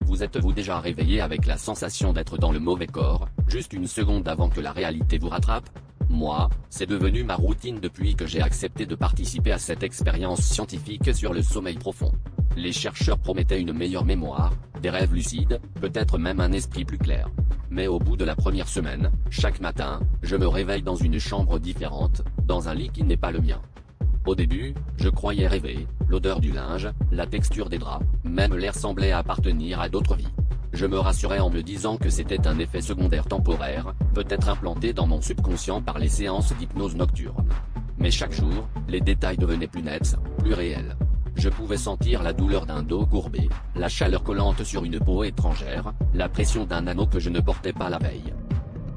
Vous êtes-vous déjà réveillé avec la sensation d'être dans le mauvais corps, juste une seconde avant que la réalité vous rattrape? Moi, c'est devenu ma routine depuis que j'ai accepté de participer à cette expérience scientifique sur le sommeil profond. Les chercheurs promettaient une meilleure mémoire, des rêves lucides, peut-être même un esprit plus clair. Mais au bout de la première semaine, chaque matin, je me réveille dans une chambre différente, dans un lit qui n'est pas le mien. Au début, je croyais rêver, l'odeur du linge, la texture des draps, même l'air semblait appartenir à d'autres vies. Je me rassurais en me disant que c'était un effet secondaire temporaire, peut-être implanté dans mon subconscient par les séances d'hypnose nocturne. Mais chaque jour, les détails devenaient plus nets, plus réels. Je pouvais sentir la douleur d'un dos courbé, la chaleur collante sur une peau étrangère, la pression d'un anneau que je ne portais pas la veille.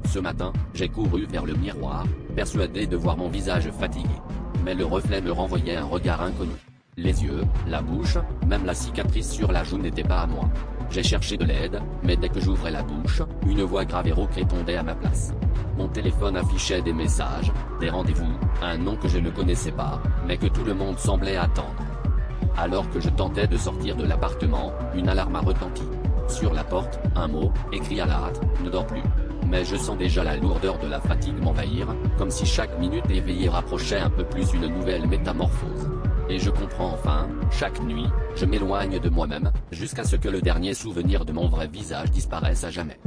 Ce matin, j'ai couru vers le miroir, persuadé de voir mon visage fatigué. Mais le reflet me renvoyait un regard inconnu. Les yeux, la bouche, même la cicatrice sur la joue n'était pas à moi. J'ai cherché de l'aide, mais dès que j'ouvrais la bouche, une voix grave et rauque répondait à ma place. Mon téléphone affichait des messages, des rendez-vous, un nom que je ne connaissais pas, mais que tout le monde semblait attendre. Alors que je tentais de sortir de l'appartement, une alarme a retenti. Sur la porte, un mot, écrit à la hâte, ne dors plus. Mais je sens déjà la lourdeur de la fatigue m'envahir, comme si chaque minute éveillée rapprochait un peu plus une nouvelle métamorphose. Et je comprends enfin, chaque nuit, je m'éloigne de moi-même, jusqu'à ce que le dernier souvenir de mon vrai visage disparaisse à jamais.